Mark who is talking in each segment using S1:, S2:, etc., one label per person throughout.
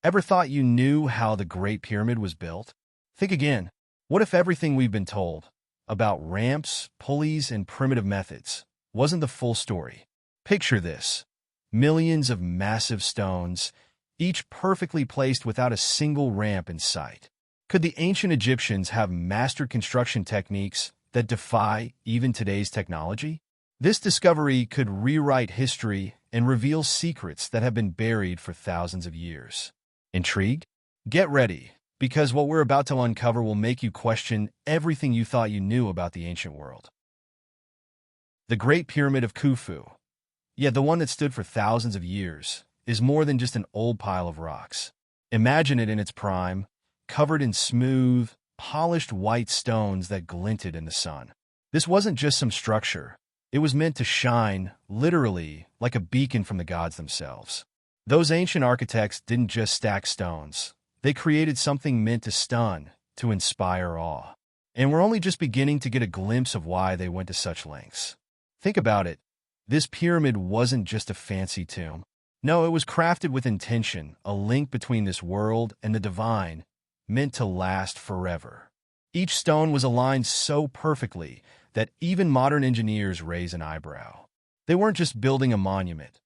S1: Ever thought you knew how the Great Pyramid was built? Think again. What if everything we've been told about ramps, pulleys, and primitive methods wasn't the full story? Picture this. Millions of massive stones, each perfectly placed without a single ramp in sight. Could the ancient Egyptians have mastered construction techniques that defy even today's technology? This discovery could rewrite history and reveal secrets that have been buried for thousands of years. Intrigued? Get ready, because what we're about to uncover will make you question everything you thought you knew about the ancient world. The Great Pyramid of Khufu, the one that stood for thousands of years, is more than just an old pile of rocks. Imagine it in its prime, covered in smooth, polished white stones that glinted in the sun. This wasn't just some structure. It was meant to shine, literally, like a beacon from the gods themselves. Those ancient architects didn't just stack stones. They created something meant to stun, to inspire awe. And we're only just beginning to get a glimpse of why they went to such lengths. Think about it. This pyramid wasn't just a fancy tomb. No, it was crafted with intention, a link between this world and the divine, meant to last forever. Each stone was aligned so perfectly that even modern engineers raise an eyebrow. They weren't just building a monument.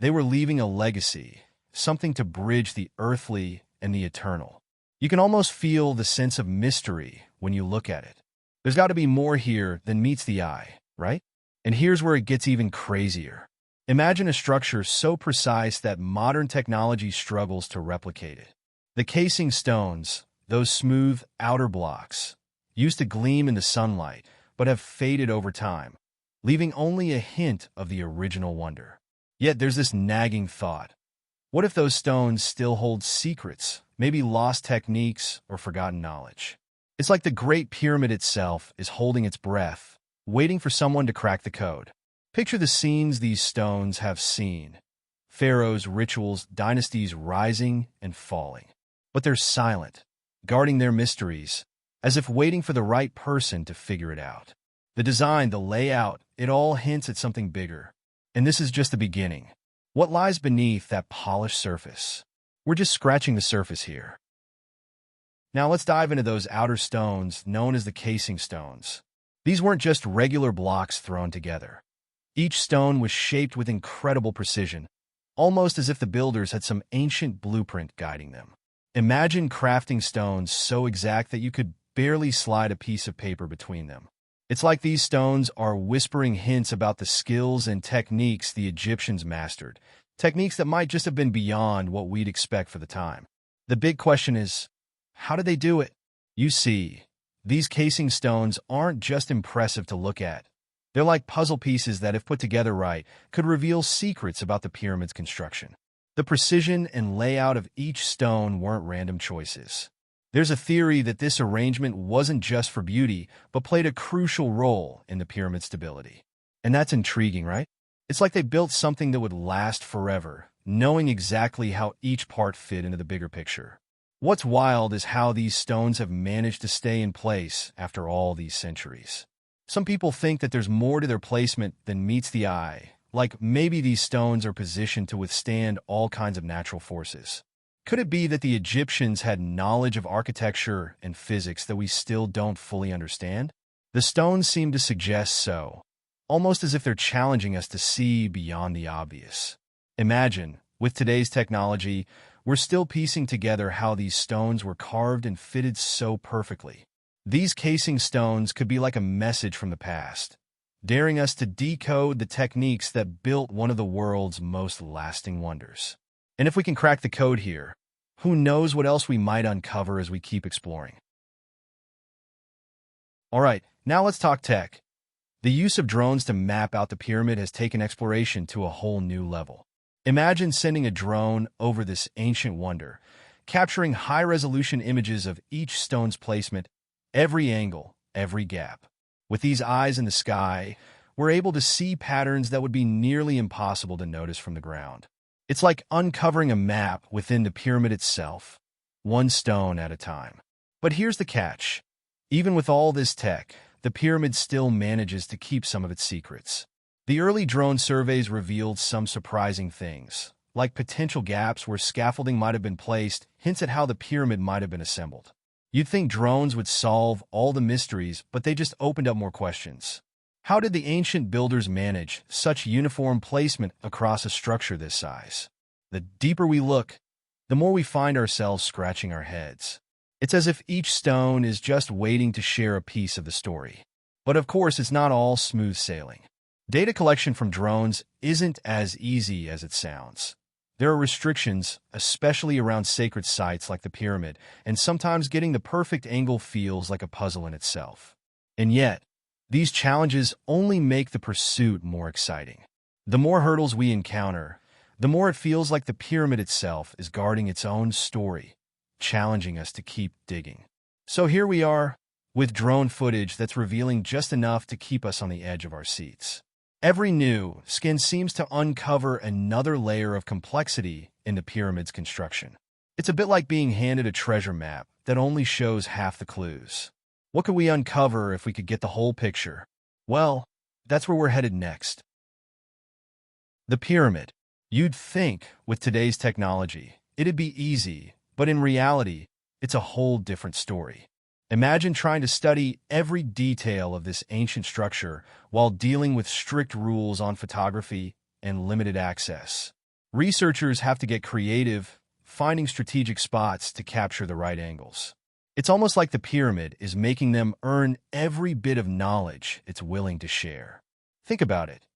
S1: They were leaving a legacy, something to bridge the earthly and the eternal. You can almost feel the sense of mystery when you look at it. There's got to be more here than meets the eye, right? And here's where it gets even crazier. Imagine a structure so precise that modern technology struggles to replicate it. The casing stones, those smooth outer blocks, used to gleam in the sunlight, but have faded over time, leaving only a hint of the original wonder. Yet there's this nagging thought. What if those stones still hold secrets, maybe lost techniques or forgotten knowledge? It's like the Great Pyramid itself is holding its breath, waiting for someone to crack the code. Picture the scenes these stones have seen. Pharaohs, rituals, dynasties rising and falling. But they're silent, guarding their mysteries, as if waiting for the right person to figure it out. The design, the layout, it all hints at something bigger. And this is just the beginning. What lies beneath that polished surface? We're just scratching the surface here. Now let's dive into those outer stones known as the casing stones. These weren't just regular blocks thrown together. Each stone was shaped with incredible precision, almost as if the builders had some ancient blueprint guiding them. Imagine crafting stones so exact that you could barely slide a piece of paper between them. It's like these stones are whispering hints about the skills and techniques the Egyptians mastered, techniques that might just have been beyond what we'd expect for the time. The big question is, how did they do it? You see, these casing stones aren't just impressive to look at. They're like puzzle pieces that, if put together right, could reveal secrets about the pyramid's construction. The precision and layout of each stone weren't random choices. There's a theory that this arrangement wasn't just for beauty, but played a crucial role in the pyramid's stability. And that's intriguing, right? It's like they built something that would last forever, knowing exactly how each part fit into the bigger picture. What's wild is how these stones have managed to stay in place after all these centuries. Some people think that there's more to their placement than meets the eye, like maybe these stones are positioned to withstand all kinds of natural forces. Could it be that the Egyptians had knowledge of architecture and physics that we still don't fully understand? The stones seem to suggest so, almost as if they're challenging us to see beyond the obvious. Imagine, with today's technology, we're still piecing together how these stones were carved and fitted so perfectly. These casing stones could be like a message from the past, daring us to decode the techniques that built one of the world's most lasting wonders. And if we can crack the code here, who knows what else we might uncover as we keep exploring. All right, now let's talk tech. The use of drones to map out the pyramid has taken exploration to a whole new level. Imagine sending a drone over this ancient wonder, capturing high-resolution images of each stone's placement, every angle, every gap. With these eyes in the sky, we're able to see patterns that would be nearly impossible to notice from the ground. It's like uncovering a map within the pyramid itself, one stone at a time. But here's the catch. Even with all this tech, the pyramid still manages to keep some of its secrets. The early drone surveys revealed some surprising things, like potential gaps where scaffolding might have been placed, hints at how the pyramid might have been assembled. You'd think drones would solve all the mysteries, but they just opened up more questions. How did the ancient builders manage such uniform placement across a structure this size? The deeper we look, the more we find ourselves scratching our heads. It's as if each stone is just waiting to share a piece of the story. But of course, it's not all smooth sailing. Data collection from drones isn't as easy as it sounds. There are restrictions, especially around sacred sites like the pyramid, and sometimes getting the perfect angle feels like a puzzle in itself. And yet, these challenges only make the pursuit more exciting. The more hurdles we encounter, the more it feels like the pyramid itself is guarding its own story, challenging us to keep digging. So here we are, with drone footage that's revealing just enough to keep us on the edge of our seats. Every new scan seems to uncover another layer of complexity in the pyramid's construction. It's a bit like being handed a treasure map that only shows half the clues. What could we uncover if we could get the whole picture? Well, that's where we're headed next. The pyramid. You'd think, with today's technology, it'd be easy, but in reality, it's a whole different story. Imagine trying to study every detail of this ancient structure while dealing with strict rules on photography and limited access. Researchers have to get creative, finding strategic spots to capture the right angles. It's almost like the pyramid is making them earn every bit of knowledge it's willing to share. Think about it.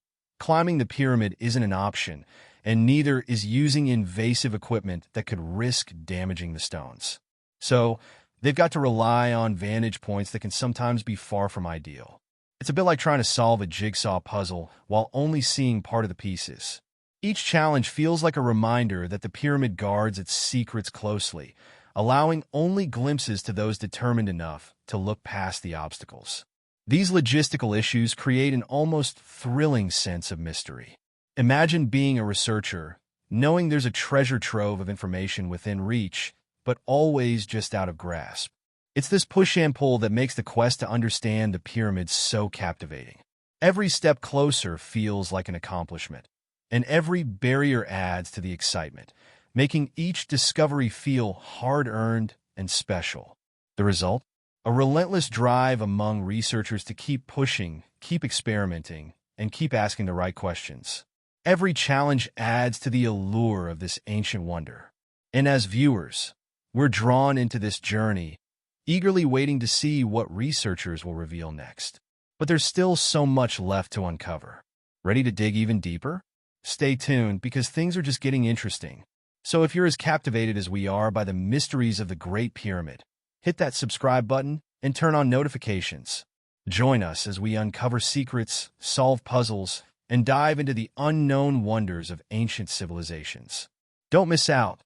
S1: Climbing the pyramid isn't an option, and neither is using invasive equipment that could risk damaging the stones. So, they've got to rely on vantage points that can sometimes be far from ideal. It's a bit like trying to solve a jigsaw puzzle while only seeing part of the pieces. Each challenge feels like a reminder that the pyramid guards its secrets closely, allowing only glimpses to those determined enough to look past the obstacles. These logistical issues create an almost thrilling sense of mystery. Imagine being a researcher, knowing there's a treasure trove of information within reach, but always just out of grasp. It's this push and pull that makes the quest to understand the pyramid so captivating. Every step closer feels like an accomplishment, and every barrier adds to the excitement, making each discovery feel hard-earned and special. The result? A relentless drive among researchers to keep pushing, keep experimenting, and keep asking the right questions. Every challenge adds to the allure of this ancient wonder. And as viewers, we're drawn into this journey, eagerly waiting to see what researchers will reveal next. But there's still so much left to uncover. Ready to dig even deeper? Stay tuned, because things are just getting interesting. So if you're as captivated as we are by the mysteries of the Great Pyramid, hit that subscribe button and turn on notifications. Join us as we uncover secrets, solve puzzles, and dive into the unknown wonders of ancient civilizations. Don't miss out.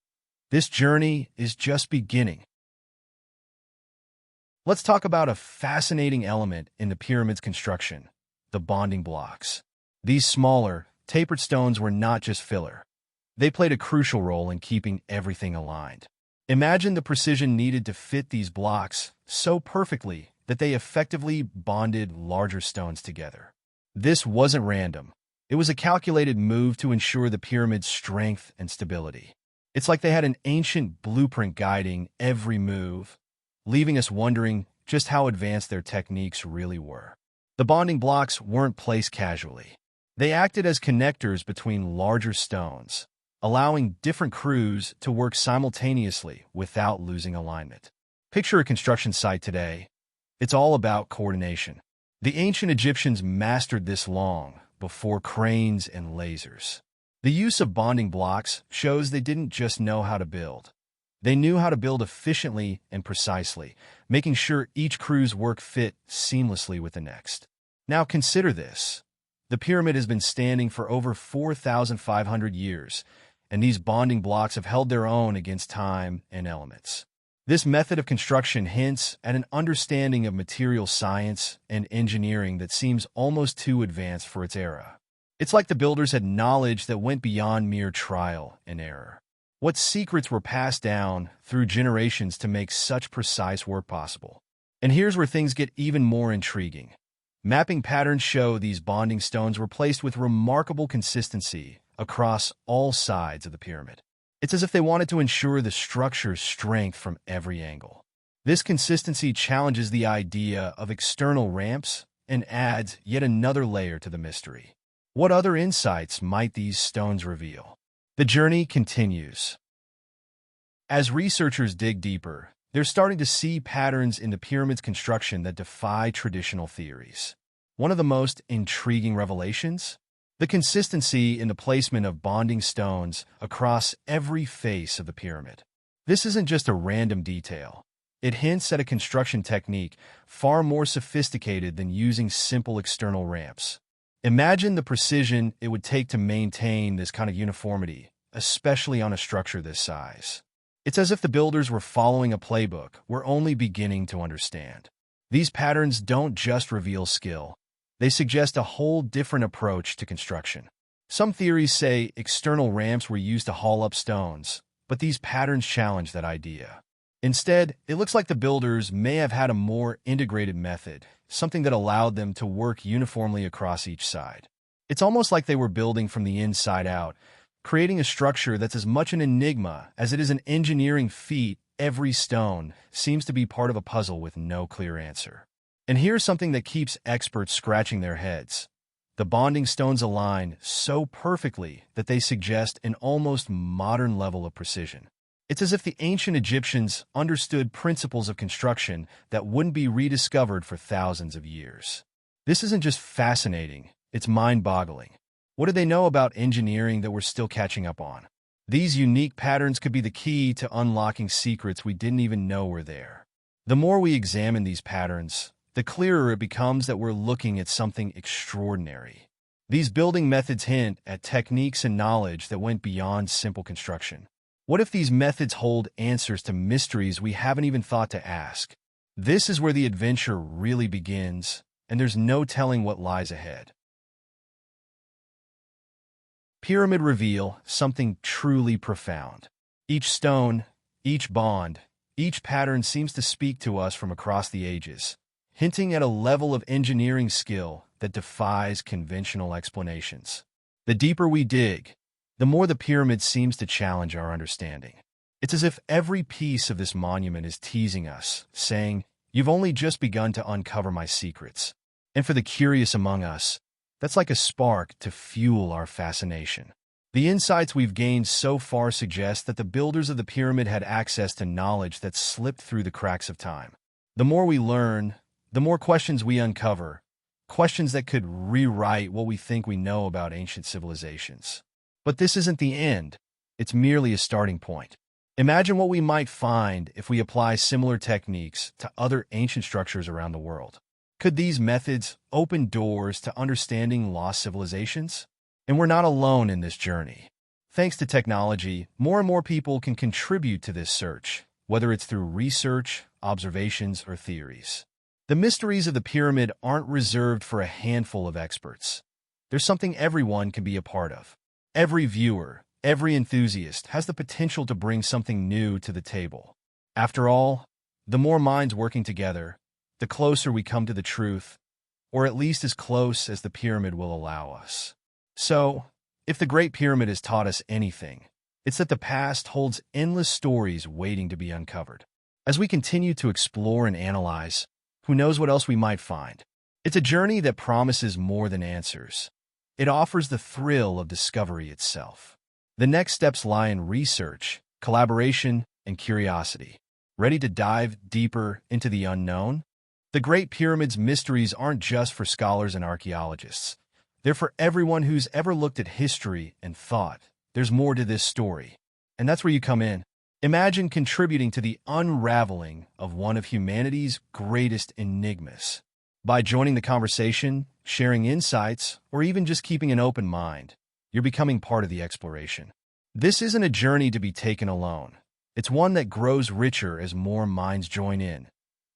S1: This journey is just beginning. Let's talk about a fascinating element in the pyramid's construction: the bonding blocks. These smaller, tapered stones were not just filler. They played a crucial role in keeping everything aligned. Imagine the precision needed to fit these blocks so perfectly that they effectively bonded larger stones together. This wasn't random. It was a calculated move to ensure the pyramid's strength and stability. It's like they had an ancient blueprint guiding every move, leaving us wondering just how advanced their techniques really were. The bonding blocks weren't placed casually. They acted as connectors between larger stones, allowing different crews to work simultaneously without losing alignment. Picture a construction site today. It's all about coordination. The ancient Egyptians mastered this long before cranes and lasers. The use of bonding blocks shows they didn't just know how to build. They knew how to build efficiently and precisely, making sure each crew's work fit seamlessly with the next. Now consider this. The pyramid has been standing for over 4,500 years, and these bonding blocks have held their own against time and elements. This method of construction hints at an understanding of material science and engineering that seems almost too advanced for its era. It's like the builders had knowledge that went beyond mere trial and error. What secrets were passed down through generations to make such precise work possible? And here's where things get even more intriguing. Mapping patterns show these bonding stones were placed with remarkable consistency across all sides of the pyramid. It's as if they wanted to ensure the structure's strength from every angle. This consistency challenges the idea of external ramps and adds yet another layer to the mystery. What other insights might these stones reveal? The journey continues. As researchers dig deeper, they're starting to see patterns in the pyramid's construction that defy traditional theories. One of the most intriguing revelations? The consistency in the placement of bonding stones across every face of the pyramid. This isn't just a random detail. It hints at a construction technique far more sophisticated than using simple external ramps. Imagine the precision it would take to maintain this kind of uniformity, especially on a structure this size. It's as if the builders were following a playbook we're only beginning to understand. These patterns don't just reveal skill. They suggest a whole different approach to construction. Some theories say external ramps were used to haul up stones, but these patterns challenge that idea. Instead, it looks like the builders may have had a more integrated method, something that allowed them to work uniformly across each side. It's almost like they were building from the inside out, creating a structure that's as much an enigma as it is an engineering feat. Every stone seems to be part of a puzzle with no clear answer. And here's something that keeps experts scratching their heads. The bonding stones align so perfectly that they suggest an almost modern level of precision. It's as if the ancient Egyptians understood principles of construction that wouldn't be rediscovered for thousands of years. This isn't just fascinating, it's mind-boggling. What do they know about engineering that we're still catching up on? These unique patterns could be the key to unlocking secrets we didn't even know were there. The more we examine these patterns, the clearer it becomes that we're looking at something extraordinary. These building methods hint at techniques and knowledge that went beyond simple construction. What if these methods hold answers to mysteries we haven't even thought to ask? This is where the adventure really begins, and there's no telling what lies ahead. Pyramid reveal something truly profound. Each stone, each bond, each pattern seems to speak to us from across the ages, hinting at a level of engineering skill that defies conventional explanations. The deeper we dig, the more the pyramid seems to challenge our understanding. It's as if every piece of this monument is teasing us, saying, "You've only just begun to uncover my secrets." And for the curious among us, that's like a spark to fuel our fascination. The insights we've gained so far suggest that the builders of the pyramid had access to knowledge that slipped through the cracks of time. The more we learn, the more questions we uncover, questions that could rewrite what we think we know about ancient civilizations. But this isn't the end. It's merely a starting point. Imagine what we might find if we apply similar techniques to other ancient structures around the world. Could these methods open doors to understanding lost civilizations? And we're not alone in this journey. Thanks to technology, more and more people can contribute to this search, whether it's through research, observations, or theories. The mysteries of the pyramid aren't reserved for a handful of experts. There's something everyone can be a part of. Every viewer, every enthusiast has the potential to bring something new to the table. After all, the more minds working together, the closer we come to the truth, or at least as close as the pyramid will allow us. So, if the Great Pyramid has taught us anything, it's that the past holds endless stories waiting to be uncovered. As we continue to explore and analyze, who knows what else we might find? It's a journey that promises more than answers. It offers the thrill of discovery itself. The next steps lie in research, collaboration, and curiosity. Ready to dive deeper into the unknown? The Great Pyramid's mysteries aren't just for scholars and archaeologists. They're for everyone who's ever looked at history and thought, there's more to this story. And that's where you come in. Imagine contributing to the unraveling of one of humanity's greatest enigmas. By joining the conversation, sharing insights, or even just keeping an open mind, you're becoming part of the exploration. This isn't a journey to be taken alone. It's one that grows richer as more minds join in,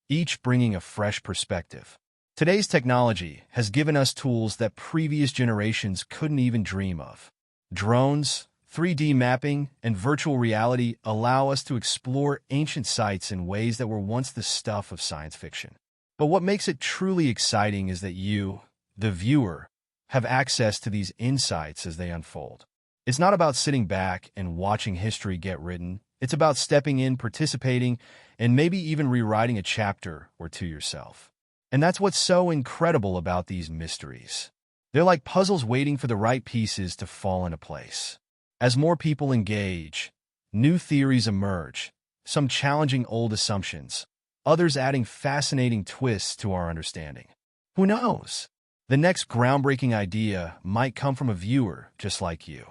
S1: each bringing a fresh perspective. Today's technology has given us tools that previous generations couldn't even dream of. Drones, 3D mapping, and virtual reality allow us to explore ancient sites in ways that were once the stuff of science fiction. But what makes it truly exciting is that you, the viewer, have access to these insights as they unfold. It's not about sitting back and watching history get written. It's about stepping in, participating, and maybe even rewriting a chapter or two yourself. And that's what's so incredible about these mysteries. They're like puzzles waiting for the right pieces to fall into place. As more people engage, new theories emerge, some challenging old assumptions, others adding fascinating twists to our understanding. Who knows? The next groundbreaking idea might come from a viewer just like you.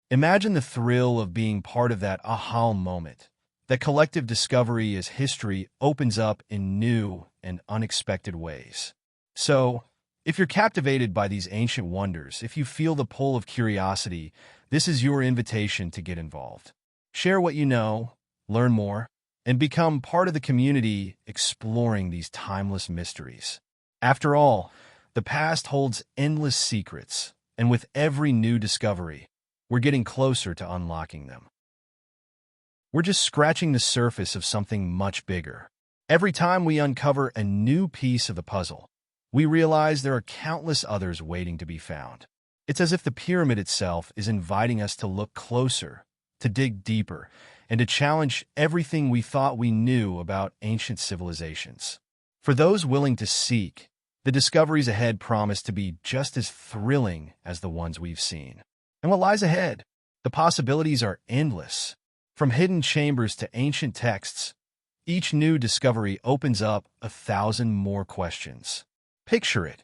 S1: Imagine the thrill of being part of that aha moment, that collective discovery as history opens up in new and unexpected ways. So, if you're captivated by these ancient wonders, if you feel the pull of curiosity, this is your invitation to get involved. Share what you know, learn more, and become part of the community exploring these timeless mysteries. After all, the past holds endless secrets, and with every new discovery, we're getting closer to unlocking them. We're just scratching the surface of something much bigger. Every time we uncover a new piece of the puzzle, we realize there are countless others waiting to be found. It's as if the pyramid itself is inviting us to look closer, to dig deeper, and to challenge everything we thought we knew about ancient civilizations. For those willing to seek, the discoveries ahead promise to be just as thrilling as the ones we've seen. And what lies ahead? The possibilities are endless. From hidden chambers to ancient texts, each new discovery opens up 1,000 more questions. Picture it.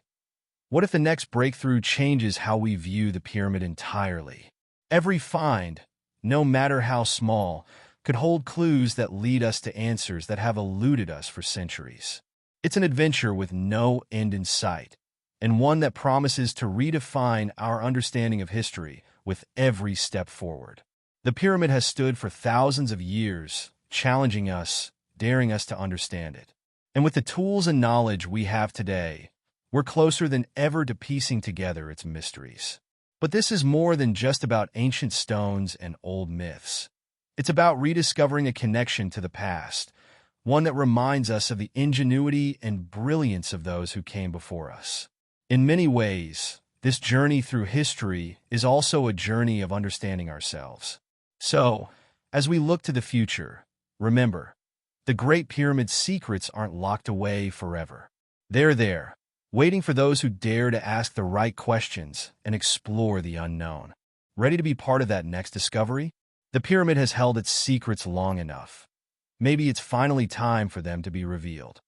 S1: What if the next breakthrough changes how we view the pyramid entirely? Every find, no matter how small, could hold clues that lead us to answers that have eluded us for centuries. It's an adventure with no end in sight, and one that promises to redefine our understanding of history with every step forward. The pyramid has stood for thousands of years, challenging us, daring us to understand it. And with the tools and knowledge we have today, we're closer than ever to piecing together its mysteries. But this is more than just about ancient stones and old myths. It's about rediscovering a connection to the past, one that reminds us of the ingenuity and brilliance of those who came before us. In many ways, this journey through history is also a journey of understanding ourselves. So, as we look to the future, remember, the Great Pyramid's secrets aren't locked away forever. They're there, waiting for those who dare to ask the right questions and explore the unknown. Ready to be part of that next discovery? The pyramid has held its secrets long enough. Maybe it's finally time for them to be revealed.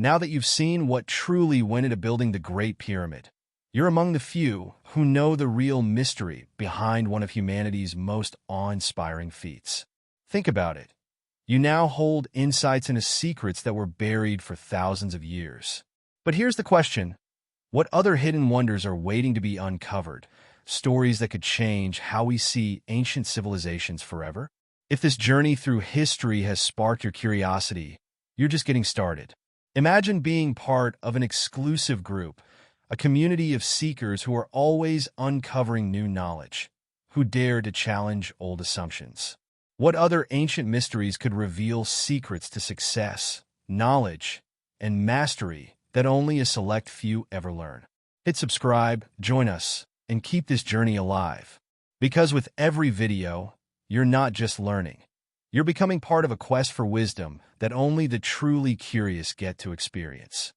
S1: Now that you've seen what truly went into building the Great Pyramid, you're among the few who know the real mystery behind one of humanity's most awe-inspiring feats. Think about it. You now hold insights into secrets that were buried for thousands of years. But here's the question. What other hidden wonders are waiting to be uncovered? Stories that could change how we see ancient civilizations forever? If this journey through history has sparked your curiosity, you're just getting started. Imagine being part of an exclusive group, a community of seekers who are always uncovering new knowledge, who dare to challenge old assumptions. What other ancient mysteries could reveal secrets to success, knowledge, and mastery that only a select few ever learn? Hit subscribe, join us, and keep this journey alive. Because with every video, you're not just learning. You're becoming part of a quest for wisdom that only the truly curious get to experience.